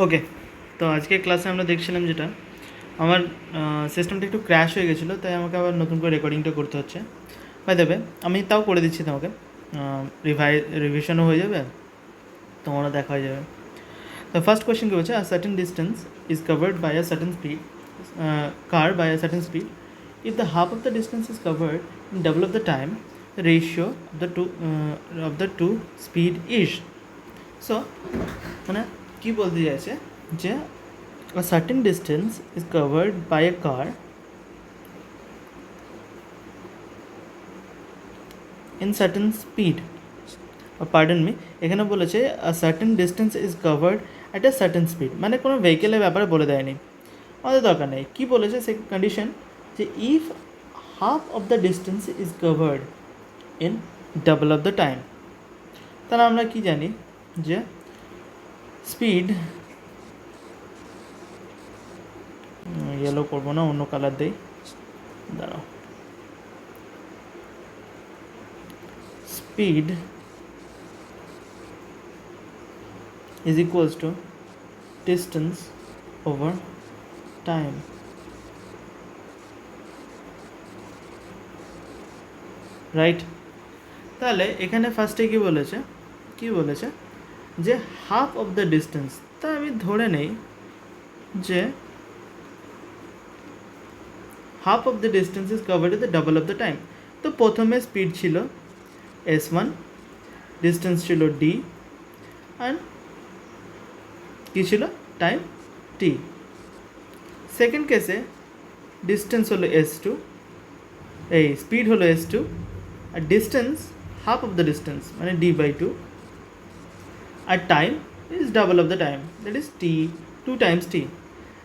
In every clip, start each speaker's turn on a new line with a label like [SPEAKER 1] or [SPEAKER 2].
[SPEAKER 1] ওকে, তো আজকে ক্লাসে আমরা দেখছিলাম যেটা আমার সিস্টেমটা একটু ক্র্যাশ হয়ে গেছিলো, তাই আমাকে আবার নতুন করে রেকর্ডিংটা করতে হচ্ছে। বাই দেবে আমি তাও করে দিচ্ছি তোমাকে, রিভিশনও হয়ে যাবে, তোমারও দেখা হয়ে যাবে। তো ফার্স্ট কোয়েশ্চেন কী বলছে, a certain distance is covered by a certain speed car by a certain speed. If the half of the distance is covered in double of the time, the ratio of the two speed is. So মানে কি বলতে চাইছে যে a certain distance is covered by a car in certain speed. Pardon me, এখানে বলেছে a certain distance is covered at a certain speed, মানে কোনো ভেহিকেলের ব্যাপারে বলে দেয়নি, আমাদের দরকার নেই। কী বলেছে সে কন্ডিশন যে if half of the distance is covered in double of the time, তাহলে আমরা কি জানি যে স্পিড, ইয়েলো করবো না, অন্য কালার দেই, দাঁড়াও, speed is equals to distance over time. Right? তাহলে এখানে ফার্স্টে কি বলেছে যে হাফ অফ দ্য ডিস্টেন্স, তা আমি ধরে নেই যে half of the distance is covered with the double of the time. তো প্রথমে স্পিড ছিল s1, ডিস্টেন্স ছিল d, অ্যান্ড কী ছিল টাইম t। সেকেন্ড কেসে ডিস্টেন্স হলো s2, এই স্পিড হলো s2, আর distance half of the distance মানে d/2, আর time is double of the time, that is t, 2 times t।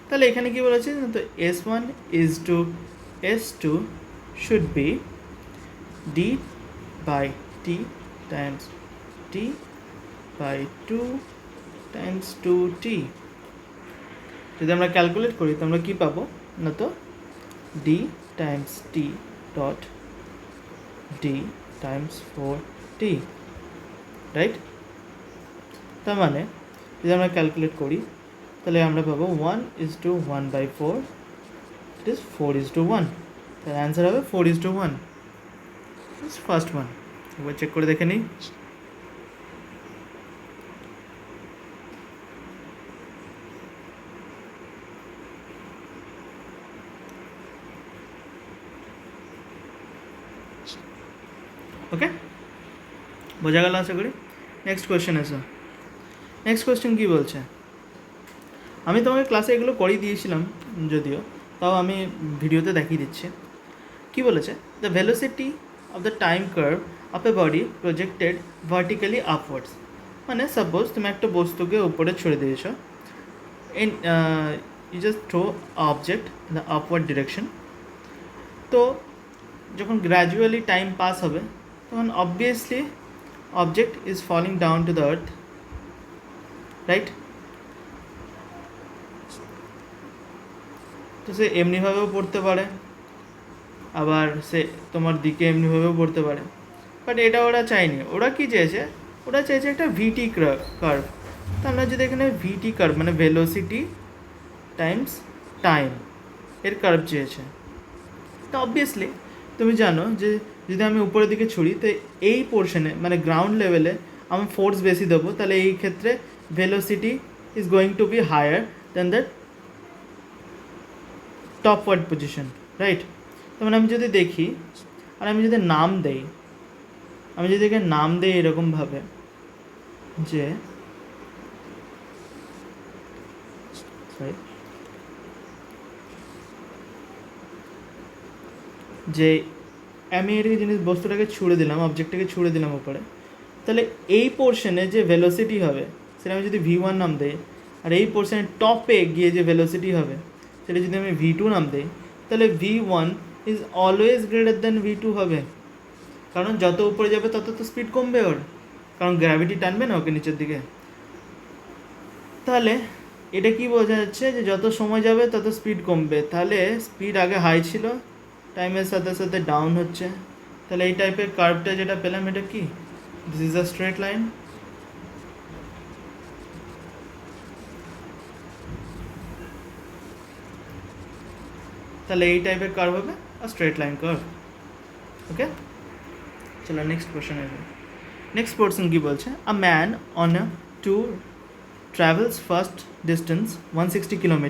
[SPEAKER 1] তাহলে এখানে কী বলেছে, তো s1 is to s2 should be d/t times t/2 times 2t। যদি আমরা ক্যালকুলেট করি তো আমরা কী পাবো না, তো d times t dot d times 4t, right? তার মানে যদি আমরা ক্যালকুলেট করি তাহলে আমরা পাবো 1:1/4, ইট ইজ 4:1। তার অ্যান্সার হবে 4:1, ফার্স্ট ওয়ান। একবার চেক করে দেখে নিই। ওকে, বোঝা গেল আশা করি। নেক্সট কোয়েশ্চেন এসো। নেক্সট কোয়েশ্চেন কী বলছে, আমি তোমাকে ক্লাসে এগুলো করেই দিয়েছিলাম যদিও, তাও আমি ভিডিওতে দেখিয়ে দিচ্ছি। কী বলেছে, the velocity of the time curve of a body projected vertically upwards. মানে সাপোজ তুমি একটা বস্তুকে উপরে ছুড়ে দিয়েছ, in you just throw object in the upward direction. তো যখন গ্র্যাজুয়ালি টাইম পাস হবে তখন obviously object is falling down to the earth, right? তো সে এমনিভাবেও পড়তে পারে, আবার সে তোমার দিকে এমনিভাবেও পড়তে পারে, বাট এটা ওরা চায়নি। ওরা কী চেয়েছে, ওরা চাইছে একটা ভিটি কার্ভ। তো আমরা যদি এখানে ভিটি কার্ভ মানে ভেলোসিটি টাইমস টাইম এর কার্ভ চেয়েছে, তো অবভিয়াসলি তুমি জানো যে যদি আমি উপরের দিকে ছুড়ি তো এই পোর্শনে মানে গ্রাউন্ড লেভেলে আমি ফোর্স বেশি দেবো, তাহলে এই ক্ষেত্রে velocity is going to be higher than that topward position, right? তো মানে আমি যদি দেখি আর আমি যদি নাম দেই, আমি যদি এখানে নাম দেই এরকমভাবে যে যে আমি এটাকে বস্তুটাকে ছুড়ে দিলাম, অবজেক্টটাকে ছুড়ে দিলাম উপরে, তাহলে এই পোর্শনে যে ভেলোসিটি হবে সেটা আমি যদি v1 নাম দেই, আর এই পোর্শনে টপে গিয়ে যে ভেলোসিটি হবে সেটা যদি আমি v2 নাম দিই, তাহলে v1 is always greater than v2 হবে, কারণ যত উপরে যাবে তত তো স্পিড কমবে ওর, কারণ গ্র্যাভিটি টানবে না ওকে নিচের দিকে। তাহলে এটা কি বোঝা যাচ্ছে যে যত সময় যাবে তত স্পিড কমবে, তাহলে স্পিড আগে হাই ছিল, টাইমের সাথে সাথে ডাউন হচ্ছে। তাহলে এই টাইপের কার্ভটা যেটা পেলাম এটা কি, this is a straight line. তাহলে এই টাইপের কার্ভ হবে আর স্ট্রেট লাইন কার্ভ। ওকে, চলো নেক্সট কোশ্চেন আসবে। নেক্সট পোর্শন কি বলছে, a man on a tour travels first distance 160 km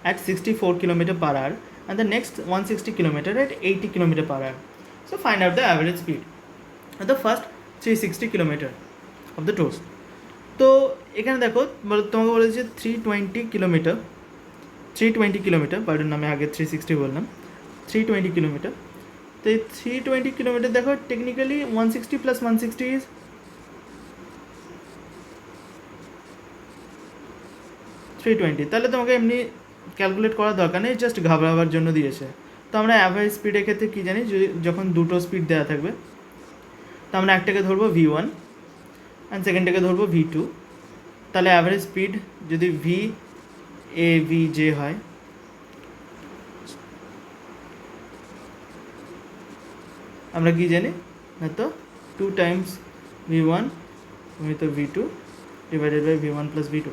[SPEAKER 1] at 64 km per hour and the next 160 km at 80 km per hour. So find out the average speed at the first 360 km of the tour. তো এখানে দেখো তোমাকে বলেছে 320 kilometre, pardon আমি আগে 360 বললাম, 320 kilometre. তো এই 320 কিলোমিটার দেখো টেকনিক্যালি 160 প্লাস 160 ইজ 320। তাহলে তোমাকে এমনি ক্যালকুলেট করার দরকার নেই, জাস্ট ঘাবড়াবার জন্য দিয়েছে। তো আমরা অ্যাভারেজ স্পিডের ক্ষেত্রে কী জানি, যখন দুটো স্পিড দেওয়া থাকবে তো আমরা একটাকে ধরবো V1 অ্যান্ড সেকেন্ডটাকে ধরবো V2। তাহলে অ্যাভারেজ স্পিড যদি VA/VJ হয়, আমরা কি জানি না, তো 2 times V1 তো V2 divided by V1 plus V2.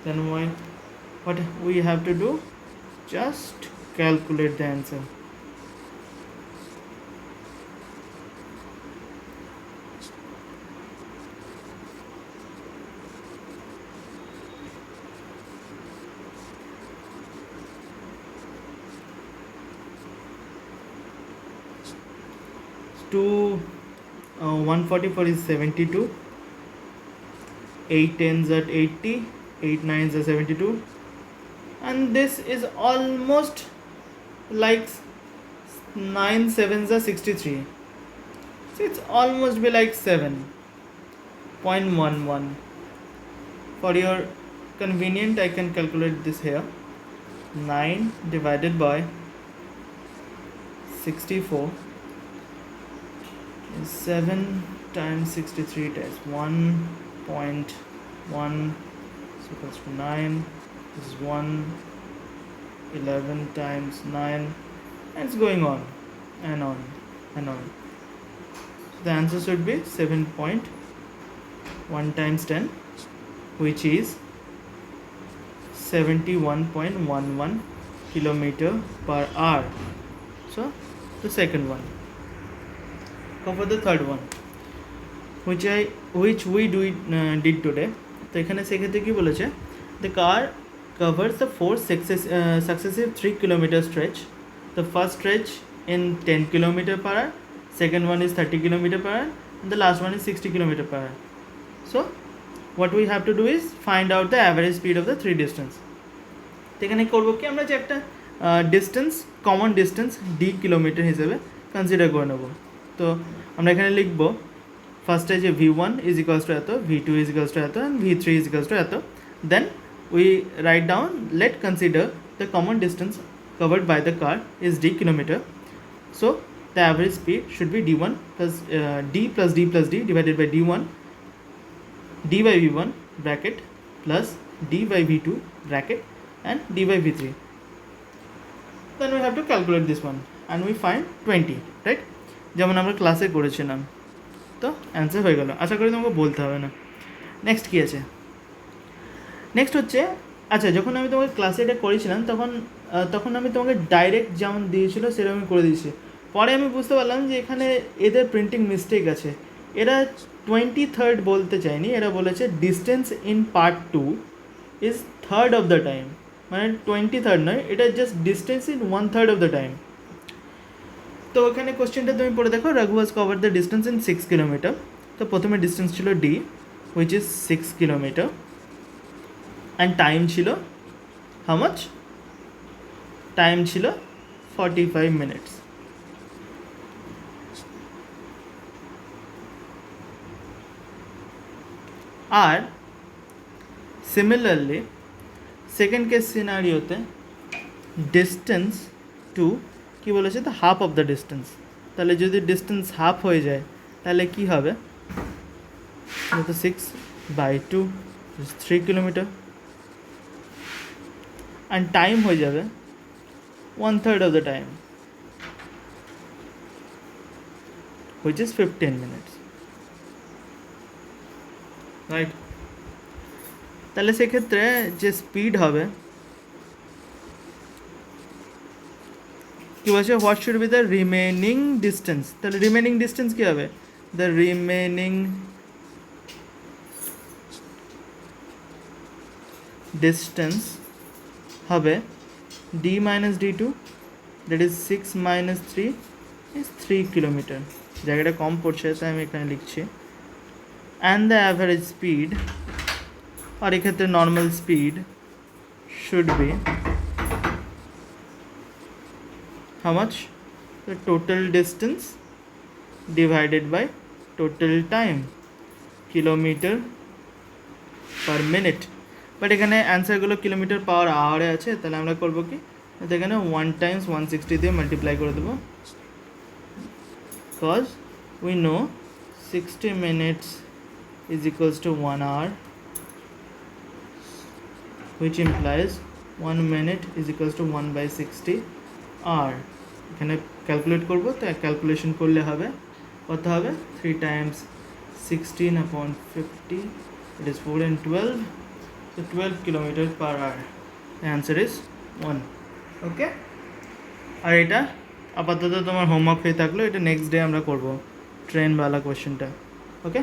[SPEAKER 1] Then what we have to do, just calculate the answer. Two 144 is 72, 8 tens at 80, 8 nines are 72, and this is almost like 9 sevens are 63, so it's almost be like 7.11. For your convenient I can calculate this here. 9 divided by 64 is 7 times 63 times 1.1 is equals to 9. This is 1, 11 times 9, and it's going on and on and on. So the answer should be 7.1 times 10, which is 71.11 kilometer per hour. So the second one. Come for the third one, which we did today. তো এখানে সেক্ষেত্রে কি বলেছে, the car covers the four successive 3 kilometer stretch. The first stretch in 10 km per hour, second one is 30 km per hour, and the last one is 60 km per hour. So what we have to do is find out the average speed of the three distance. তো এখানে করবো কি, আমরা যে একটা distance, common distance d kilometre হিসেবে consider করে নেব। তো আমরা এখানে লিখব ফার্স্টে যে V1 ইজ ইকুয়ালস টু এত, V2 ইজ ইকুয়ালস টু এত, and V3 is equals to এত। দেন we write down, let consider the common distance covered by the car is d kilometer. So the average speed should be d1 plus d plus d plus d divided by d1 d by v1 bracket plus d by v2 bracket and d by v3. Then we have to calculate this one and we find 20, right? যেমন আমরা ক্লাসে করেছিলাম। তো answer হয়ে গেল, আশা করি তোমাকে বলতে হবে না। নেক্সট কী আছে, নেক্সট হচ্ছে, আচ্ছা যখন আমি তোমাকে ক্লাসে এটা করেছিলাম তখন আমি তোমাকে ডাইরেক্ট যেমন দিয়েছিল সেরকম করে দিয়েছি। পরে আমি বুঝতে পারলাম যে এখানে এদের প্রিন্টিং মিস্টেক আছে। এরা 23rd বলতে চায়নি, এরা বলেছে distance in part 2 is third of the time, মানে 23rd নয়, এটা just distance in 1/3 of the time. তো ওখানে কোশ্চেনটা তুমি পড়ে দেখো, Raghu has covered the distance in 6 kilometre. তো প্রথমে ডিস্টেন্স ছিল d, which is 6 kilometre, and time ছিল হাউ মাচ, টাইম ছিল 45 মিনিটস। আর সিমিলারলি সেকেন্ড কেস সিনারিওতে ডিস্টেন্স টু কী বলেছে, the half of the distance. তাহলে যদি ডিস্টেন্স হাফ হয়ে যায় তাহলে কি হবে, তো 6/2 is 3 কিলোমিটার, অ্যান্ড টাইম হয়ে যাবে 1/3 of the time, which is 15 minutes, right? তাহলে সেক্ষেত্রে যে স্পিড হবে কী বলছে what should be the remaining distance, তাহলে রিমেনিং ডিস্টেন্স কী হবে, দ্য রিমেনিং ডিস্টেন্স হবে D minus D two, that is 6 minus 3 is 3 kilometre. জায়গাটা কম পড়ছে তাই আমি এখানে লিখছি। অ্যান্ড দ্য অ্যাভারেজ স্পিড, আর এক্ষেত্রে normal speed should be how much, the total distance divided by total time, kilometre per minute. But এখানে অ্যান্সারগুলো কিলোমিটার পাওয়ার আওয়ারে আছে, তাহলে আমরা করবো কি, এখানে 1 টাইমস 160 দিয়ে মাল্টিপ্লাই করে দেবো, because we know 60 minutes is equals to 1 hour, which implies 1 minute is equals to 1/60 hour। এখানে ক্যালকুলেট করবো, তো ক্যালকুলেশন করলে হবে কত হবে, 3 times 16/50, it is 4 and 12, so 12 kilometers per hour, the answer is 1। ওকে, আর এটা আপাতত তোমার হোমওয়ার্ক হয়ে থাকলো, এটা নেক্সট ডে আমরা করবো ট্রেনওয়ালা কোয়েশ্চেনটা। ওকে।